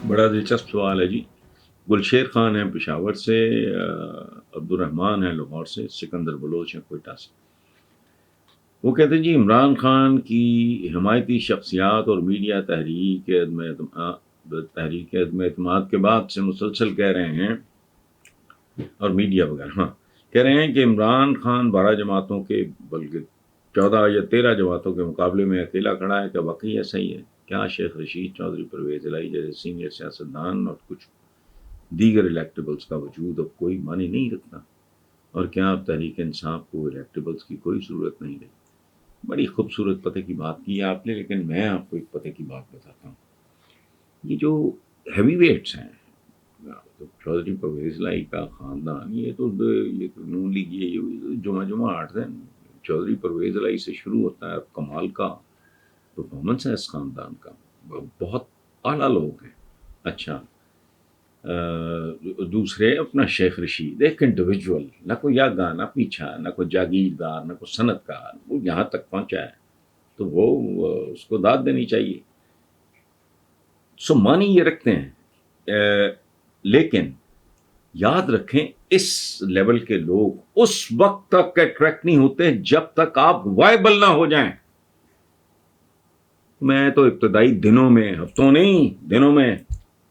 بڑا دلچسپ سوال ہے جی. گلشیر خان ہیں پشاور سے، عبدالرحمان ہیں لاہور سے، سکندر بلوچ ہیں کوئٹہ سے. وہ کہتے ہیں جی عمران خان کی حمایتی شخصیات اور میڈیا تحریک عدم اعتماد کے بعد سے مسلسل کہہ رہے ہیں، اور میڈیا وغیرہ کہہ رہے ہیں کہ عمران خان 12 جماعتوں کے بلکہ 14 یا 13 جماعتوں کے مقابلے میں اکیلا کھڑا ہے. کیا واقعی ایسا ہی ہے؟ کیا شیخ رشید چودھری، پرویز الہی جیسے سینئر سیاستدان اور کچھ دیگر الیکٹیبلز کا وجود اب کوئی معنی نہیں رکھتا؟ اور کیا اب تحریک انصاف کو الیکٹیبلز کی کوئی ضرورت نہیں رہی؟ بڑی خوبصورت پتہ کی بات کی ہے آپ نے، لیکن میں آپ کو ایک پتہ کی بات بتاتا ہوں. یہ جو ہیوی ویٹس ہیں، چودھری پرویز الہی کا خاندان، یہ تو نون لیگ، یہ جمعہ 8 دن چودھری پرویز الہی سے شروع ہوتا ہے. کمال کا پرفارمنس ہے اس خاندان کا، بہت اعلیٰ لوگ ہیں. اچھا، دوسرے اپنا شیخ رشید، ایک انڈیویجول، نہ کوئی یاگا نہ پیچھا، نہ کوئی جاگیردار، نہ کوئی صنعت کار، وہ یہاں تک پہنچا ہے تو وہ اس کو داد دینی چاہیے. سو مانی یہ رکھتے ہیں، لیکن یاد رکھیں اس لیول کے لوگ اس وقت تک اٹریکٹ نہیں ہوتے جب تک آپ وائبل نہ ہو جائیں. میں تو ابتدائی دنوں میں، ہفتوں نہیں دنوں میں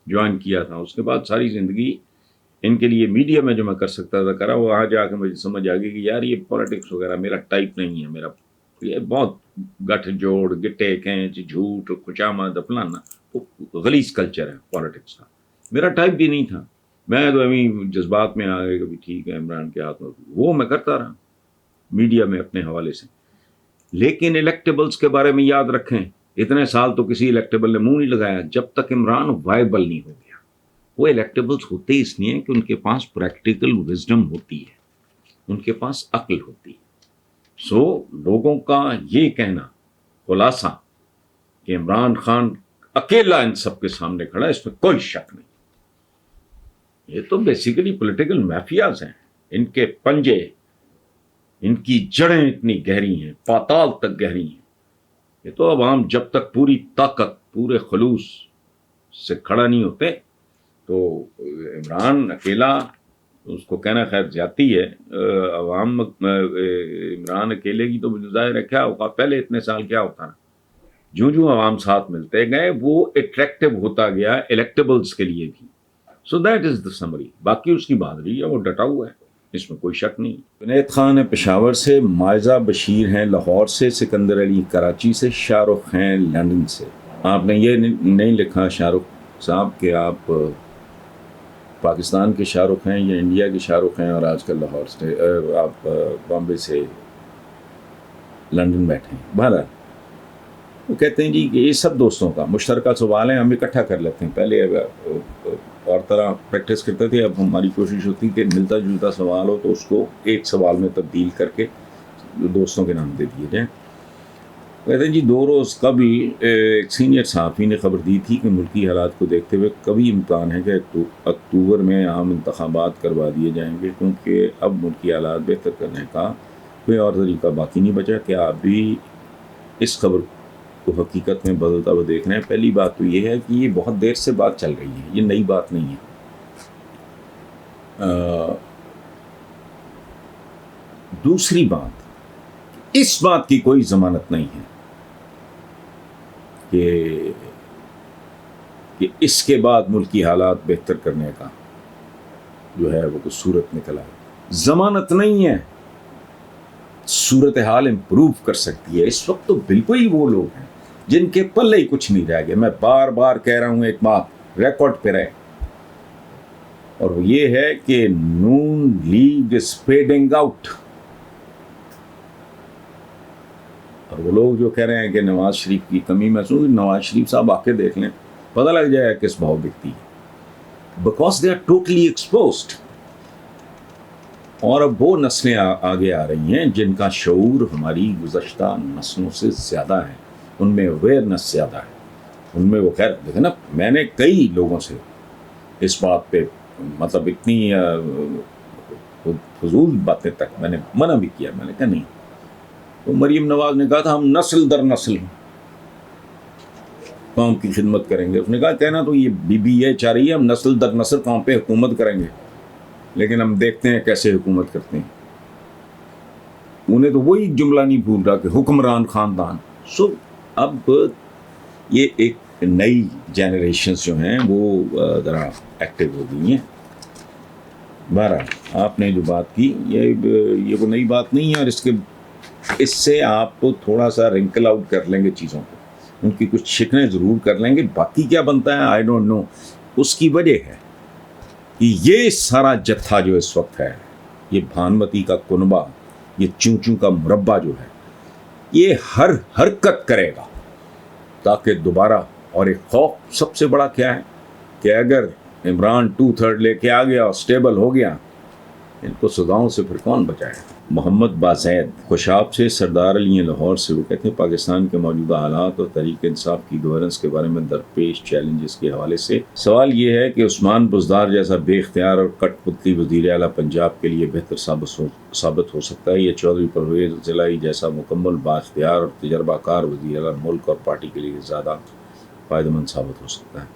جوائن کیا تھا. اس کے بعد ساری زندگی ان کے لیے میڈیا میں جو میں کر سکتا تھا کرا. وہاں جا کے مجھے سمجھ آ گئی کہ یار یہ پولیٹکس وغیرہ میرا ٹائپ نہیں ہے. میرا یہ بہت گٹھ جوڑ، گٹے کھینچ، جھوٹ، خوشامد، فلانا، غلیظ کلچر ہے پولیٹکس کا. میرا ٹائپ بھی نہیں تھا. میں تو ابھی جذبات میں آ گئے کہ ٹھیک ہے عمران کے ہاتھ میں، وہ میں کرتا رہا میڈیا میں اپنے حوالے سے. لیکن الیکٹیبلز کے بارے میں یاد رکھیں، اتنے سال تو کسی الیکٹیبل نے منہ نہیں لگایا جب تک عمران وائبل نہیں ہو گیا. وہ الیکٹیبلز ہوتے اس لیے کہ ان کے پاس پریکٹیکل وزڈم ہوتی ہے، ان کے پاس عقل ہوتی ہے. سو لوگوں کا یہ کہنا خلاصہ کہ عمران خان اکیلا ان سب کے سامنے کھڑا ہے، اس میں کوئی شک نہیں. یہ تو بیسیکلی پولیٹیکل مافیاز ہیں. ان کے پنجے، ان کی جڑیں اتنی گہری ہیں، پاتال تک گہری ہیں. یہ تو عوام جب تک پوری طاقت، پورے خلوص سے کھڑا نہیں ہوتے تو عمران اکیلا، اس کو کہنا خیر زیادتی ہے. عوام عمران اکیلے کی تو ظاہر ہے کیا ہوگا. پہلے اتنے سال کیا ہوتا نا، جو عوام ساتھ ملتے گئے وہ اٹریکٹیو ہوتا گیا الیکٹیبلز کے لیے بھی. So that is the summary. باقی اس کی بات رہی ہے، وہ ڈٹا ہوا ہے، اس میں کوئی شک نہیں. جنید خان ہے پشاور سے، مائزہ بشیر ہیں لاہور سے، سکندر علی کراچی سے، شاہ رخ ہیں لندن سے. آپ نے یہ نہیں لکھا شاہ رخ صاحب کہ آپ پاکستان کے شاہ رخ ہیں یا انڈیا کے شاہ رخ ہیں، اور آج کل لاہور سے آپ بامبے سے لندن بیٹھے ہیں. بہرحال وہ کہتے ہیں جی کہ یہ سب دوستوں کا مشترکہ سوال ہے، ہم اکٹھا کر لیتے ہیں. پہلے اور طرح پریکٹس کرتے تھے، اب ہماری کوشش ہوتی کہ ملتا جلتا سوال ہو تو اس کو ایک سوال میں تبدیل کر کے دوستوں کے نام دے دیے جائیں. کہتے ہیں جی 2 روز قبل ایک سینئر صحافی نے خبر دی تھی کہ ملکی حالات کو دیکھتے ہوئے کبھی امکان ہے کہ اکتوبر میں عام انتخابات کروا دیے جائیں گے، کیونکہ اب ملکی حالات بہتر کرنے کا کوئی اور طریقہ باقی نہیں بچا. کیا آپ بھی اس خبر کو حقیقت میں بدلتا ہوا دیکھ رہے ہیں؟ پہلی بات تو یہ ہے کہ یہ بہت دیر سے بات چل رہی ہے، یہ نئی بات نہیں ہے. دوسری بات، اس بات کی کوئی ضمانت نہیں ہے کہ اس کے بعد ملکی حالات بہتر کرنے کا جو ہے وہ کوئی صورت نکل آئے. ضمانت نہیں ہے. صورتحال امپروو کر سکتی ہے. اس وقت تو بالکل ہی وہ لوگ ہیں جن کے پلے ہی کچھ نہیں رہ گیا. میں بار بار کہہ رہا ہوں، ایک بات ریکارڈ پہ رہے، اور وہ یہ ہے کہ نون لیگ از فیڈنگ آؤٹ. اور وہ لوگ جو کہہ رہے ہیں کہ نواز شریف کی کمی محسوس، نواز شریف صاحب آ کے دیکھ لیں، پتہ لگ جائے کس بھاؤ بکتی ہے. Because they are totally exposed. اور اب وہ نسلیں آگے آ رہی ہیں جن کا شعور ہماری گزشتہ نسلوں سے زیادہ ہے، ان میں اویئرنس زیادہ ہے، ان میں وہ خیر دیکھیں نا. میں نے کئی لوگوں سے اس بات پہ مطلب اتنی فضول باتیں تک میں نے منع بھی کیا. میں نے کہا نہیں. تو مریم نواز نے کہا تھا ہم نسل در نسل ہیں. قوم کی خدمت کریں گے. اس نے کہا کہنا تو یہ بی بی یہ چاہ رہی ہے ہم نسل در نسل قوم پہ حکومت کریں گے، لیکن ہم دیکھتے ہیں کیسے حکومت کرتے ہیں. انہیں تو وہی جملہ نہیں بھول رہا کہ حکمران خاندان. سو اب یہ ایک نئی جنریشنز جو ہیں وہ ذرا ایکٹیو ہو گئی ہیں. بہرحال آپ نے جو بات کی یہ کوئی نئی بات نہیں ہے، اور اس سے آپ تھوڑا سا رنکل آؤٹ کر لیں گے چیزوں کو، ان کی کچھ شکنیں ضرور کر لیں گے. باقی کیا بنتا ہے آئی ڈونٹ نو. اس کی وجہ ہے کہ یہ سارا جتھا جو اس وقت ہے، یہ بھانمتی کا کنبہ، یہ چوں چوں کا مربع جو ہے، یہ ہر حرکت کرے گا تاکہ دوبارہ. اور ایک خوف سب سے بڑا کیا ہے کہ اگر عمران 2/3 لے کے آ گیا اور اسٹیبل ہو گیا، ان کو سزاؤں سے پھر کون بچائے. محمد بازید خوشاب سے سردار علی لاہور سے، وہ کہتے ہیں پاکستان کے موجودہ حالات اور تحریک انصاف کی گورننس کے بارے میں درپیش چیلنجز کے حوالے سے سوال یہ ہے کہ عثمان بزدار جیسا بے اختیار اور کٹ پتلی وزیر اعلیٰ پنجاب کے لیے بہتر ثابت ہو سکتا ہے یا چودھری پرویز الہی جیسا مکمل بااختیار اور تجربہ کار وزیر اعلیٰ ملک اور پارٹی کے لیے زیادہ فائدہ مند ثابت ہو سکتا ہے،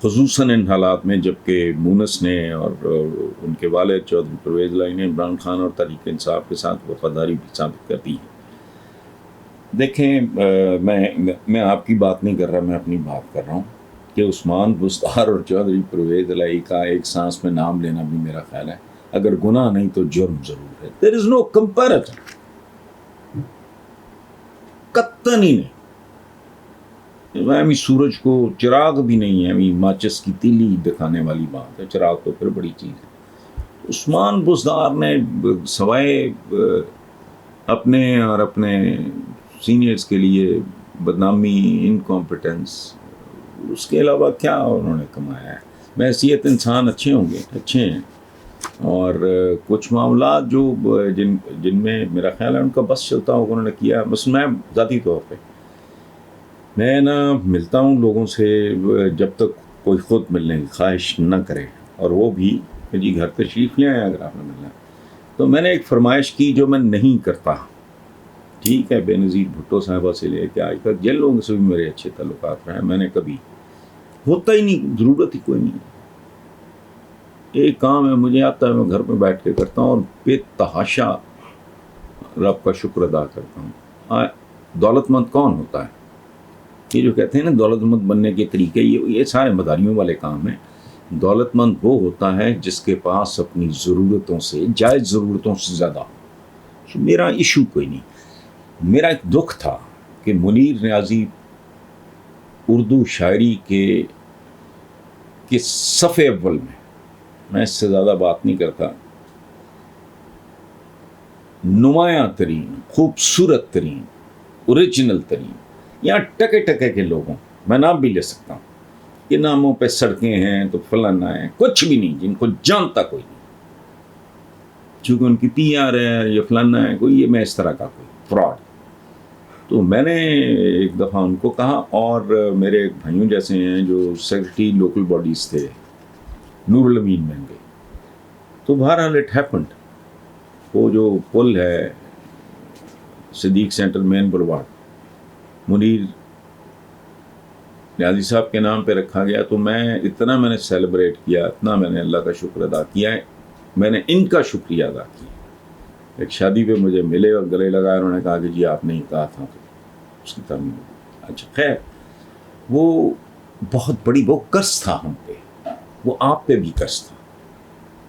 خصوصاً ان حالات میں جبکہ مونس نے اور ان کے والد چودھری پرویز الہی نے عمران خان اور تحریک انصاف کے ساتھ وفاداری بھی ثابت کر دی ہے. دیکھیں میں آپ کی بات نہیں کر رہا، میں اپنی بات کر رہا ہوں کہ عثمان بزدار اور چودھری پرویز الہی کا ایک سانس میں نام لینا بھی میرا خیال ہے اگر گناہ نہیں تو جرم ضرور ہے. There is no comparison، قطعاً ہی نہیں. سورج کو چراغ بھی نہیں ہے، ماچس کی تیلی دکھانے والی بات ہے، چراغ تو پھر بڑی چیز ہے. عثمان بزدار نے سوائے اپنے اور اپنے سینئرز کے لیے بدنامی، انکمپیٹنس، اس کے علاوہ کیا انہوں نے کمایا ہے. بحیثیت انسان اچھے ہوں گے، اچھے ہیں، اور کچھ معاملات جو جن میں میرا خیال ہے ان کا بس چلتا ہوگا انہوں نے کیا. بس میں ذاتی طور پہ میں ملتا ہوں لوگوں سے جب تک کوئی خود ملنے کی خواہش نہ کرے، اور وہ بھی کہ جی گھر تشریف لے آئیں اگر آپ نے ملنا. تو میں نے ایک فرمائش کی جو میں نہیں کرتا. ٹھیک ہے، بے نظیر بھٹو صاحبہ سے لے کے آج تک جن لوگوں سے بھی میرے اچھے تعلقات رہے، میں نے کبھی ہوتا ہی نہیں، ضرورت ہی کوئی نہیں. ایک کام ہے مجھے آتا ہے، میں گھر پہ بیٹھ کے کرتا ہوں اور بے تحاشا رب کا شکر ادا کرتا ہوں. دولت مند کون ہوتا ہے؟ یہ جو کہتے ہیں نا دولت مند بننے کے طریقے، یہ سارے مداریوں والے کام ہیں. دولت مند وہ ہوتا ہے جس کے پاس اپنی ضرورتوں سے، جائز ضرورتوں سے زیادہ ہو. میرا ایشو کوئی نہیں. میرا ایک دکھ تھا کہ منیر نیازی اردو شاعری کے صفحے اول میں اس سے زیادہ بات نہیں کرتا، نمایاں ترین، خوبصورت ترین، اوریجنل ترین، یہاں ٹکے ٹکے کے لوگوں، میں نام بھی لے سکتا ہوں، یہ ناموں پہ سڑکیں ہیں تو فلانا ہے، کچھ بھی نہیں، جن کو جانتا کوئی نہیں، چونکہ ان کی پی آر ہے یا فلانا ہے کوئی، یہ میں اس طرح کا کوئی فراڈ. تو میں نے ایک دفعہ ان کو کہا، اور میرے ایک بھائیوں جیسے ہیں جو سیکرٹری لوکل باڈیز تھے، نور الامین مہنگے. تو بہرحال اٹ ہیپنڈ، وہ جو پل ہے صدیق سینٹر مین بلوارڈ منیر نیازی صاحب کے نام پہ رکھا گیا. تو میں نے سیلیبریٹ کیا، اتنا میں نے اللہ کا شکر ادا کیا ہے، میں نے ان کا شکریہ ادا کیا. ایک شادی پہ مجھے ملے اور گلے لگائے، انہوں نے کہا کہ جی آپ نے ہی کہا تھا تو اس کی تعمیر. اچھا خیر، وہ بہت بڑی وہ قرض تھا ہم پہ، وہ آپ پہ بھی قرض تھا.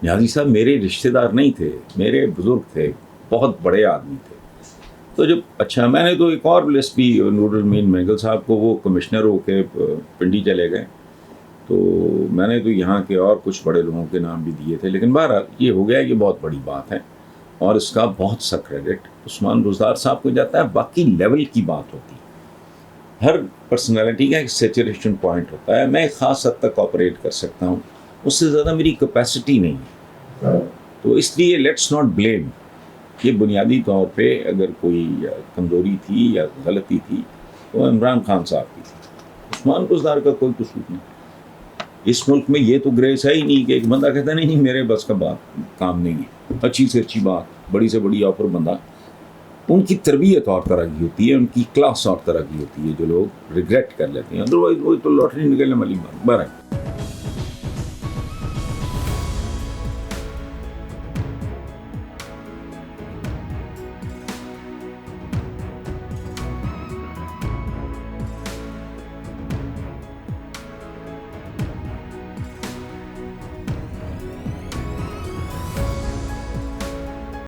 نیازی صاحب میرے رشتہ دار نہیں تھے، میرے بزرگ تھے، بہت بڑے آدمی تھے. تو جب اچھا میں نے تو ایک اور لسٹ بھی، نور الامین مہنگل صاحب کو وہ کمشنر ہو کے پنڈی چلے گئے، تو میں نے تو یہاں کے اور کچھ بڑے لوگوں کے نام بھی دیے تھے. لیکن بہرحال یہ ہو گیا، یہ بہت بڑی بات ہے اور اس کا بہت سا کریڈٹ عثمان بزدار صاحب کو جاتا ہے. باقی لیول کی بات ہوتی ہے، ہر پرسنالٹی کا ایک سیچوریشن پوائنٹ ہوتا ہے. میں ایک خاص حد تک آپریٹ کر سکتا ہوں، اس سے زیادہ میری کیپیسٹی نہیں ہے. تو اس لیے لیٹس ناٹ بلیم. یہ بنیادی طور پہ اگر کوئی کمزوری تھی یا غلطی تھی تو عمران خان صاحب کی تھی، عثمان بزدار کا کوئی قصور نہیں. اس ملک میں یہ تو گریس ہے ہی نہیں کہ ایک بندہ کہتا نہیں میرے بس کا بات کام نہیں ہے، اچھی سے اچھی بات، بڑی سے بڑی آفر بندہ ان کی تربیت اور طرح کی ہوتی ہے، ان کی کلاس اور طرح کی ہوتی ہے جو لوگ ریگریٹ کر لیتے ہیں، ادروائز وہ تو لاٹری نکلنے والی بات. بہرحال